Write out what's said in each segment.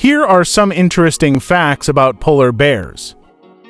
Here are some interesting facts about polar bears.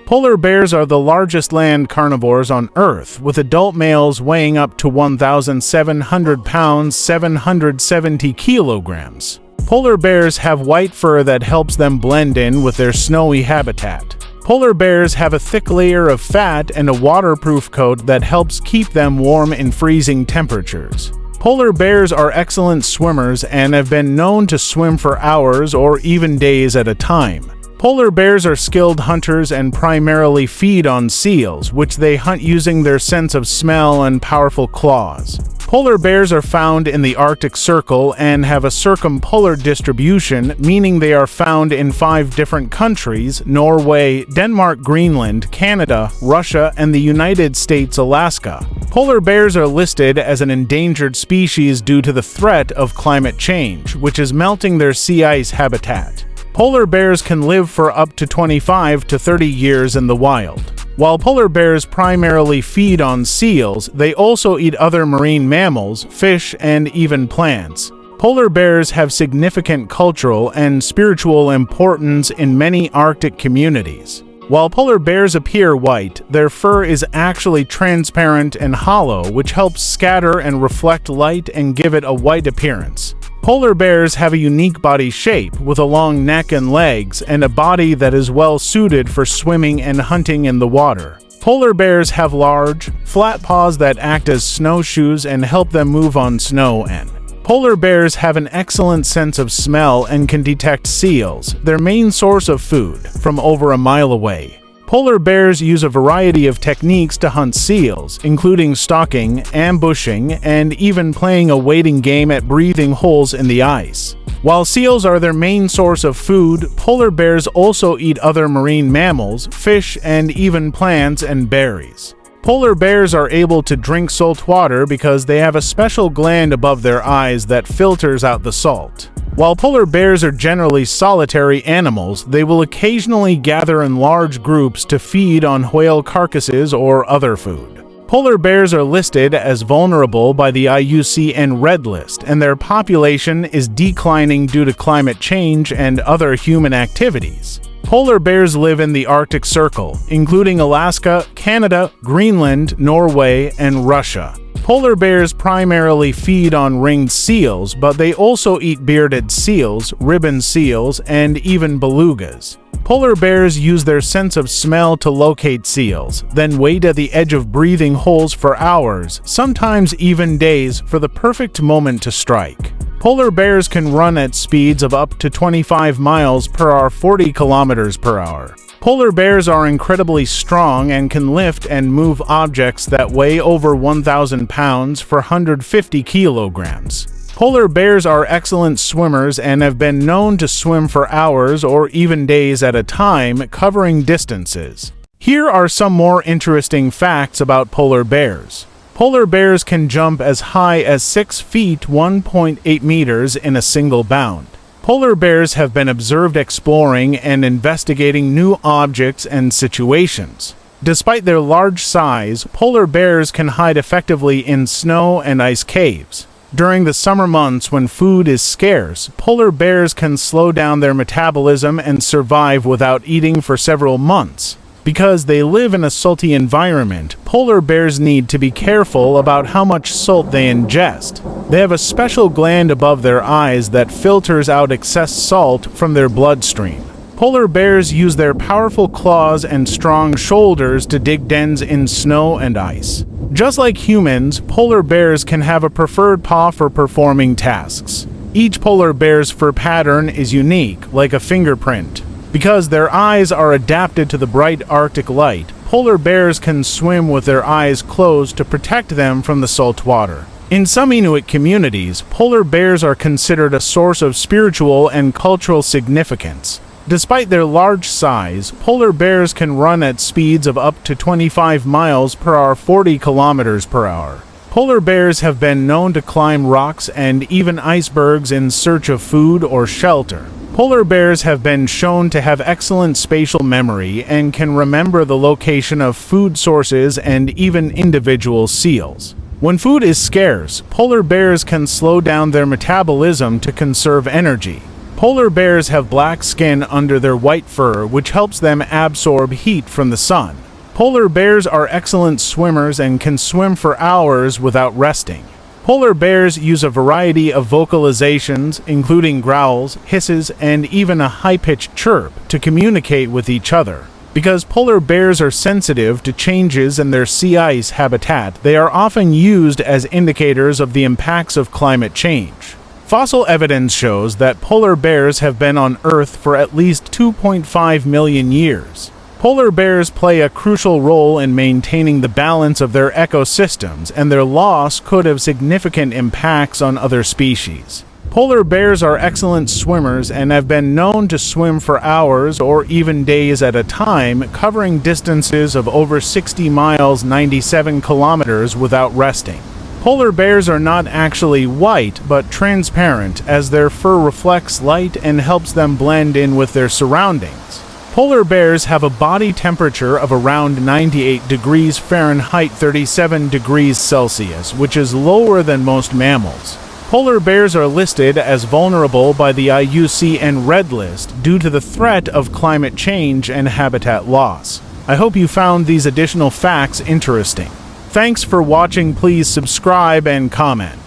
Polar bears are the largest land carnivores on Earth, with adult males weighing up to 1,700 pounds, 770 kilograms. Polar bears have white fur that helps them blend in with their snowy habitat. Polar bears have a thick layer of fat and a waterproof coat that helps keep them warm in freezing temperatures. Polar bears are excellent swimmers and have been known to swim for hours or even days at a time. Polar bears are skilled hunters and primarily feed on seals, which they hunt using their sense of smell and powerful claws. Polar bears are found in the Arctic Circle and have a circumpolar distribution, meaning they are found in 5 different countries: Norway, Denmark, Greenland, Canada, Russia, and the United States, Alaska. Polar bears are listed as an endangered species due to the threat of climate change, which is melting their sea ice habitat. Polar bears can live for up to 25 to 30 years in the wild. While polar bears primarily feed on seals, they also eat other marine mammals, fish, and even plants. Polar bears have significant cultural and spiritual importance in many Arctic communities. While polar bears appear white, their fur is actually transparent and hollow, which helps scatter and reflect light and give it a white appearance. Polar bears have a unique body shape, with a long neck and legs, and a body that is well suited for swimming and hunting in the water. Polar bears have large, flat paws that act as snowshoes and help them move on snow, and polar bears have an excellent sense of smell and can detect seals, their main source of food, from over a mile away. Polar bears use a variety of techniques to hunt seals, including stalking, ambushing, and even playing a waiting game at breathing holes in the ice. While seals are their main source of food, polar bears also eat other marine mammals, fish, and even plants and berries. Polar bears are able to drink salt water because they have a special gland above their eyes that filters out the salt. While polar bears are generally solitary animals, they will occasionally gather in large groups to feed on whale carcasses or other food. Polar bears are listed as vulnerable by the IUCN Red List, and their population is declining due to climate change and other human activities. Polar bears live in the Arctic Circle, including Alaska, Canada, Greenland, Norway, and Russia. Polar bears primarily feed on ringed seals, but they also eat bearded seals, ribbon seals, and even belugas. Polar bears use their sense of smell to locate seals, then wait at the edge of breathing holes for hours, sometimes even days, for the perfect moment to strike. Polar bears can run at speeds of up to 25 miles per hour, 40 kilometers per hour. Polar bears are incredibly strong and can lift and move objects that weigh over 1,000 pounds for 150 kilograms. Polar bears are excellent swimmers and have been known to swim for hours or even days at a time, covering distances. Here are some more interesting facts about polar bears. Polar bears can jump as high as 6 feet (1.8 meters) in a single bound. Polar bears have been observed exploring and investigating new objects and situations. Despite their large size, polar bears can hide effectively in snow and ice caves. During the summer months when food is scarce, polar bears can slow down their metabolism and survive without eating for several months. Because they live in a salty environment, polar bears need to be careful about how much salt they ingest. They have a special gland above their eyes that filters out excess salt from their bloodstream. Polar bears use their powerful claws and strong shoulders to dig dens in snow and ice. Just like humans, polar bears can have a preferred paw for performing tasks. Each polar bear's fur pattern is unique, like a fingerprint. Because their eyes are adapted to the bright Arctic light, polar bears can swim with their eyes closed to protect them from the salt water. In some Inuit communities, polar bears are considered a source of spiritual and cultural significance. Despite their large size, polar bears can run at speeds of up to 25 miles per hour, 40 kilometers per hour. Polar bears have been known to climb rocks and even icebergs in search of food or shelter. Polar bears have been shown to have excellent spatial memory and can remember the location of food sources and even individual seals. When food is scarce, polar bears can slow down their metabolism to conserve energy. Polar bears have black skin under their white fur, which helps them absorb heat from the sun. Polar bears are excellent swimmers and can swim for hours without resting. Polar bears use a variety of vocalizations, including growls, hisses, and even a high-pitched chirp, to communicate with each other. Because polar bears are sensitive to changes in their sea ice habitat, they are often used as indicators of the impacts of climate change. Fossil evidence shows that polar bears have been on Earth for at least 2.5 million years. Polar bears play a crucial role in maintaining the balance of their ecosystems, and their loss could have significant impacts on other species. Polar bears are excellent swimmers and have been known to swim for hours or even days at a time, covering distances of over 60 miles, 97 kilometers, without resting. Polar bears are not actually white, but transparent, as their fur reflects light and helps them blend in with their surroundings. Polar bears have a body temperature of around 98 degrees Fahrenheit, 37 degrees Celsius, which is lower than most mammals. Polar bears are listed as vulnerable by the IUCN Red List due to the threat of climate change and habitat loss. I hope you found these additional facts interesting. Thanks for watching. Please subscribe and comment.